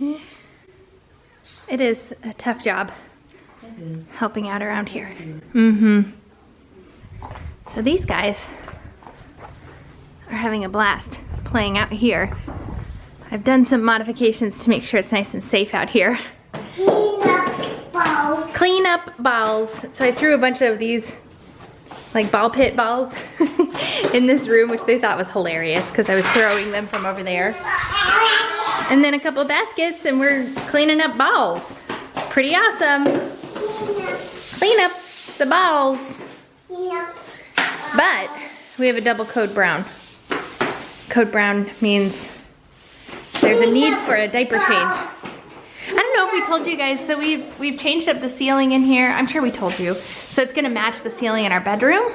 It is a tough job. It is. Helping out around here. Mm-hmm. So these guys are having a blast playing out here. I've done some modifications to make sure it's nice and safe out here. Clean up balls. Clean up balls. So I threw a bunch of these like ball pit balls in this room, which they thought was hilarious because I was throwing them from over there. And then a couple baskets and we're cleaning up balls. It's pretty awesome. Clean up the balls. But we have a double code brown. Code brown means there's a need for a diaper change. I don't know if we told you guys, so we've changed up the ceiling in here. I'm sure we told you. So it's gonna match the ceiling in our bedroom.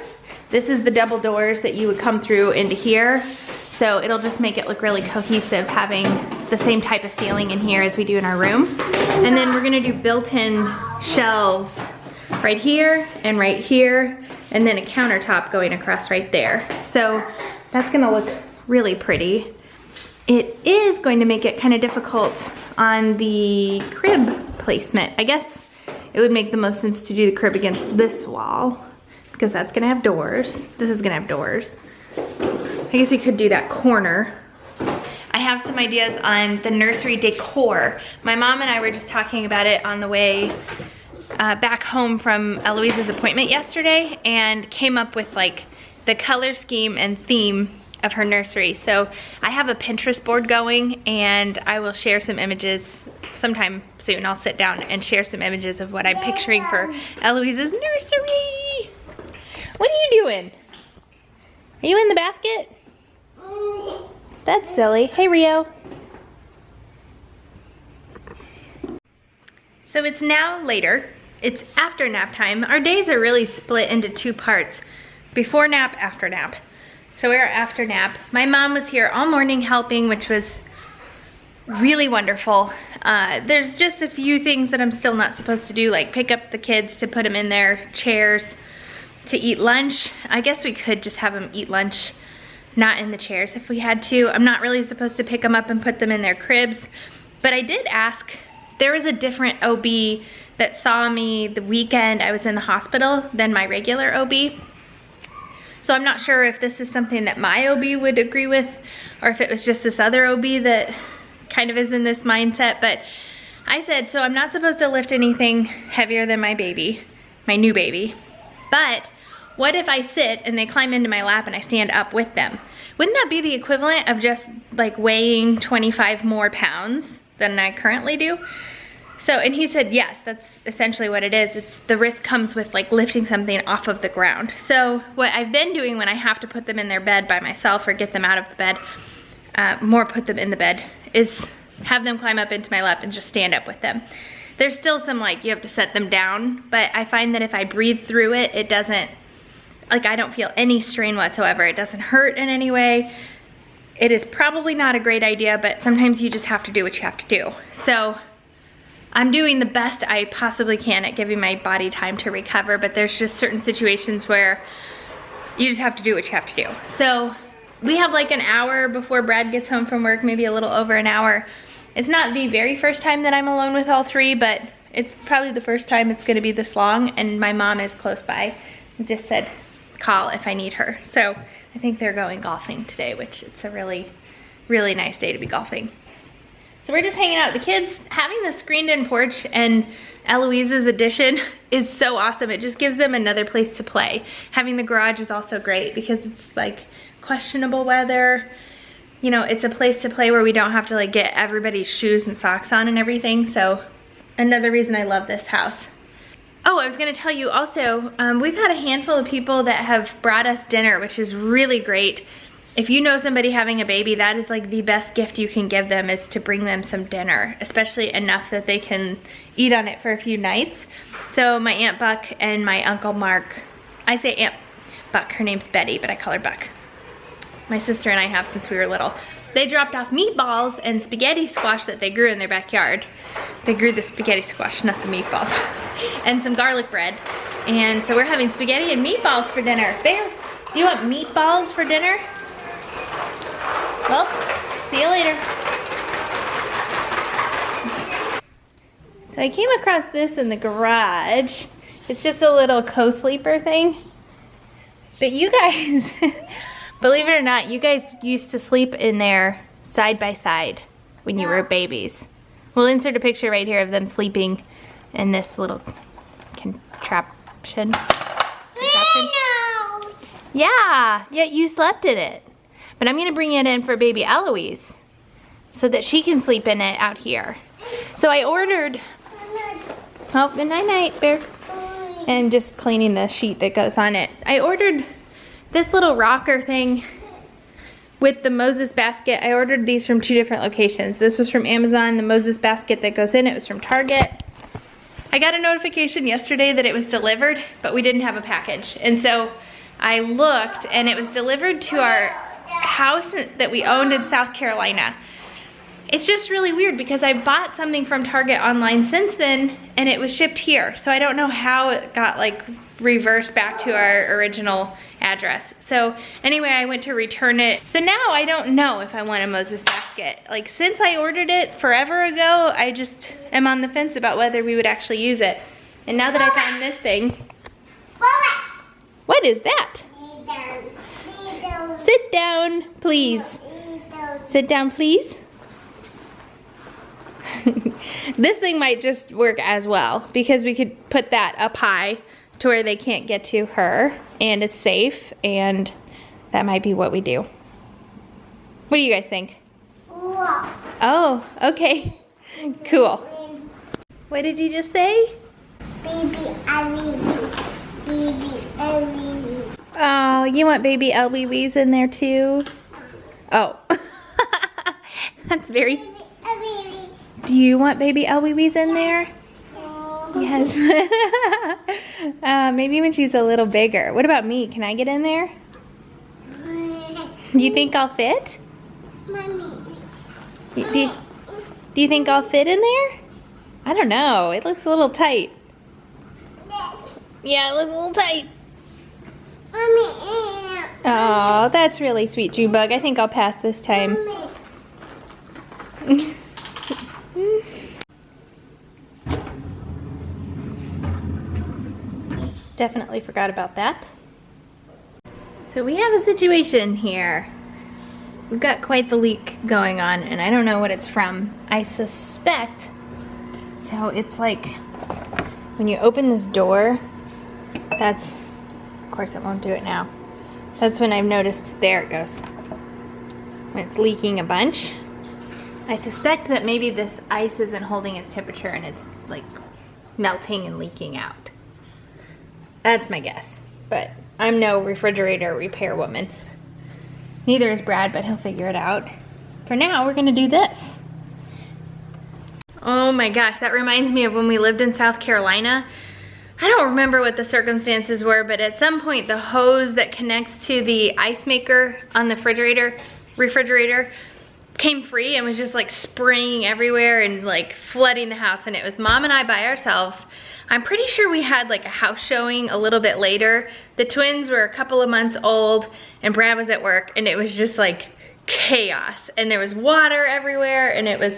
This is the double doors that you would come through into here. So it'll just make it look really cohesive having the same type of ceiling in here as we do in our room. And then we're gonna do built-in shelves right here, and then a countertop going across right there. So that's gonna look really pretty. It is going to make it kind of difficult on the crib placement. I guess it would make the most sense to do the crib against this wall because that's gonna have doors. This is gonna have doors. I guess we could do that corner. I have some ideas on the nursery decor. My mom and I were just talking about it on the way back home from Eloise's appointment yesterday and came up with like the color scheme and theme of her nursery. So I have a Pinterest board going and I will share some images sometime soon. I'll sit down and share some images of what I'm picturing for Eloise's nursery. What are you doing? Are you in the basket? That's silly. Hey, Rio. So it's now later. It's after nap time. Our days are really split into two parts. Before nap, after nap. So we're after nap. My mom was here all morning helping, which was really wonderful. There's just a few things that I'm still not supposed to do, like pick up the kids to put them in their chairs to eat lunch. I guess we could just have them eat lunch not in the chairs if we had to. I'm not really supposed to pick them up and put them in their cribs, but I did ask. There was a different OB that saw me the weekend I was in the hospital than my regular OB. So I'm not sure if this is something that my OB would agree with or if it was just this other OB that kind of is in this mindset. But I said, so I'm not supposed to lift anything heavier than my baby, my new baby. But what if I sit and they climb into my lap and I stand up with them? Wouldn't that be the equivalent of just like weighing 25 more pounds than I currently do? So, and he said, yes, that's essentially what it is. It's the risk comes with like lifting something off of the ground. So what I've been doing when I have to put them in their bed by myself or get them out of the bed, put them in the bed, is have them climb up into my lap and just stand up with them. There's still some like, you have to set them down, but I find that if I breathe through it, it doesn't, like I don't feel any strain whatsoever. It doesn't hurt in any way. It is probably not a great idea, but sometimes you just have to do what you have to do. So I'm doing the best I possibly can at giving my body time to recover, but there's just certain situations where you just have to do what you have to do. So we have like an hour before Brad gets home from work, maybe a little over an hour. It's not the very first time that I'm alone with all three, but it's probably the first time it's gonna be this long, and my mom is close by. I just said, call if I need her. So I think they're going golfing today, which it's a really, really nice day to be golfing. So we're just hanging out with the kids. Having the screened-in porch and Eloise's addition is so awesome. It just gives them another place to play. Having the garage is also great because it's like questionable weather. You know, it's a place to play where we don't have to like get everybody's shoes and socks on and everything. So another reason I love this house. Oh, I was gonna tell you also, we've had a handful of people that have brought us dinner, which is really great. If you know somebody having a baby, that is like the best gift you can give them, is to bring them some dinner, especially enough that they can eat on it for a few nights. So my Aunt Buck and my Uncle Mark, I say Aunt Buck, her name's Betty, but I call her Buck. My sister and I have since we were little. They dropped off meatballs and spaghetti squash that they grew in their backyard. They grew the spaghetti squash, not the meatballs. And some garlic bread. And so we're having spaghetti and meatballs for dinner. Bear, do you want meatballs for dinner? Well, see you later. So I came across this in the garage. It's just a little co-sleeper thing. But you guys, believe it or not, you guys used to sleep in there side by side when you were babies. We'll insert a picture right here of them sleeping in this little contraption. Yeah, you slept in it. But I'm gonna bring it in for baby Eloise so that she can sleep in it out here. So I ordered, oh, good night, Bear. And just cleaning the sheet that goes on it. I ordered this little rocker thing with the Moses basket. I ordered these from 2 different locations. This was from Amazon. The Moses basket that goes in it was from Target. I got a notification yesterday that it was delivered, but we didn't have a package. And so I looked and it was delivered to our house that we owned in South Carolina. It's just really weird because I bought something from Target online since then and it was shipped here. So I don't know how it got like reversed back to our original address. So anyway, I went to return it. So now I don't know if I want a Moses basket. Like since I ordered it forever ago, I just am on the fence about whether we would actually use it. And now that I found this thing, what is that? Sit down, please. Sit down, please. This thing might just work as well because we could put that up high to where they can't get to her and it's safe, and that might be what we do. What do you guys think? Oh, okay. Cool. What did you just say? Baby Eloise. Baby Eloise. Oh, you want baby Eloise in there too? Oh. That's very... Do you want baby Eloise in there? Yes. Maybe when she's a little bigger. What about me? Can I get in there? Do you think I'll fit? Do you think I'll fit in there? I don't know. It looks a little tight. Yeah, it looks a little tight. Oh, that's really sweet, Junebug. I think I'll pass this time. Definitely forgot about that. So we have a situation here. We've got quite the leak going on and I don't know what it's from. I suspect, so it's like when you open this door, that's, of course it won't do it now. That's when I've noticed, there it goes. When it's leaking a bunch. I suspect that maybe this ice isn't holding its temperature and it's like melting and leaking out. That's my guess, but I'm no refrigerator repair woman. Neither is Brad, but he'll figure it out. For now, we're gonna do this. Oh my gosh, that reminds me of when we lived in South Carolina. I don't remember what the circumstances were, but at some point the hose that connects to the ice maker on the refrigerator came free and was just like spraying everywhere and like flooding the house, and it was Mom and I by ourselves. I'm pretty sure we had like a house showing a little bit later. The twins were a couple of months old and Brad was at work and it was just like chaos and there was water everywhere, and it was,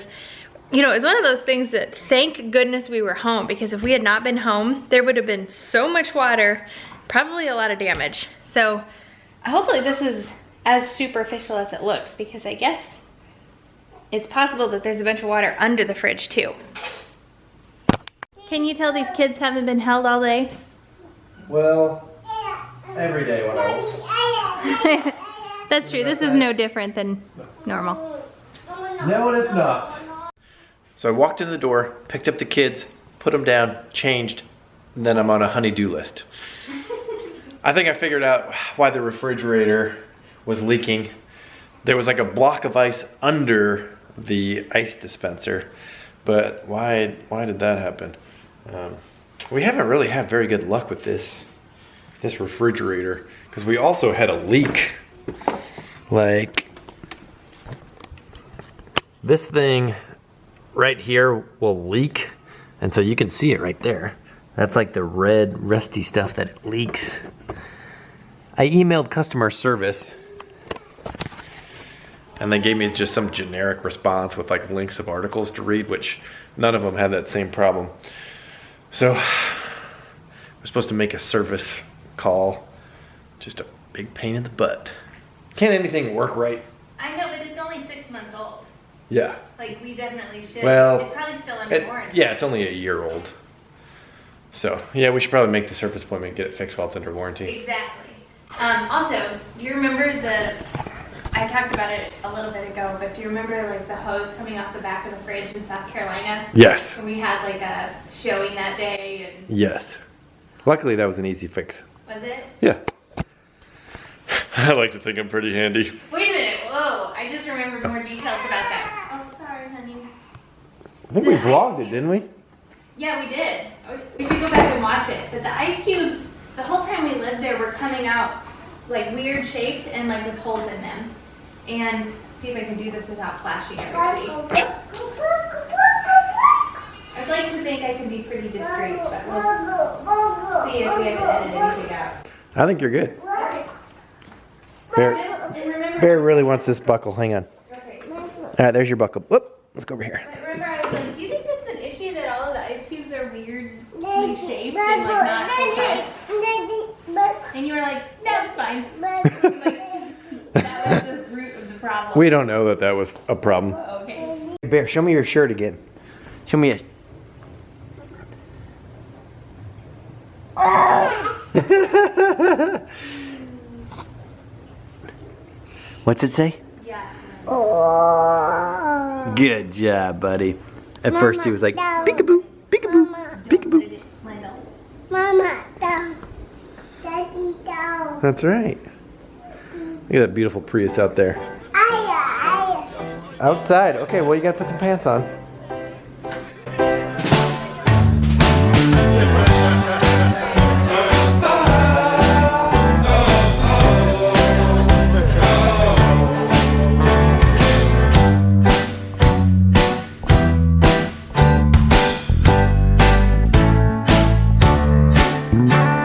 you know, it was one of those things that thank goodness we were home, because if we had not been home, there would have been so much water, probably a lot of damage. So hopefully this is as superficial as it looks, because I guess it's possible that there's a bunch of water under the fridge too. Can you tell these kids haven't been held all day? Well, every day when I was. That's true. This is no different than normal. No, it is not. So I walked in the door, picked up the kids, put them down, changed, and then I'm on a honey-do list. I think I figured out why the refrigerator was leaking. There was like a block of ice under the ice dispenser, but why did that happen? We haven't really had very good luck with this refrigerator, because we also had a leak. Like, this thing right here will leak, and so you can see it right there. That's like the red rusty stuff that leaks. I emailed customer service And they gave me just some generic response with like links of articles to read, which none of them had that same problem. So we're supposed to make a service call. Just a big pain in the butt. Can't anything work right? I know, but it's only 6 months old. Yeah. Like, we definitely should. Well, it's probably still under warranty. Yeah, it's only a year old. So, yeah, we should probably make the service appointment and get it fixed while it's under warranty. Exactly. Also, do you remember I talked about it a little bit ago, but do you remember like the hose coming off the back of the fridge in South Carolina? Yes. And we had like a showing that day. And Yes. Luckily, that was an easy fix. was it? Yeah. I like to think I'm pretty handy. Wait a minute. Whoa. I just remembered more details about that. Oh, sorry, honey. I think we vlogged it, didn't we? Yeah, we did. We should go back and watch it. But the ice cubes, the whole time we lived there, were coming out like weird shaped and like with holes in them. And see if I can do this without flashing everybody. I'd like to think I can be pretty discreet, but we'll see if we have to edit anything out. I think you're good. Okay. Bear, And remember, Bear really wants this buckle. Hang on. okay. All right, there's your buckle. Whoop. Let's go over here. But remember, I was like, do you think that's an issue that all of the ice cubes are weirdly shaped and like not full size? And you were like, no, it's fine. Like, that was the root of the problem. We don't know that was a problem. Oh, okay. Bear, show me your shirt again. Show me it. What's it say? Yeah. Good job, buddy. At first he was like, peekaboo, peekaboo, peekaboo. Lyndle. Mama, down. Daddy, down. That's right. Look at that beautiful Prius out there. Aya. Outside. Okay, well you gotta put some pants on.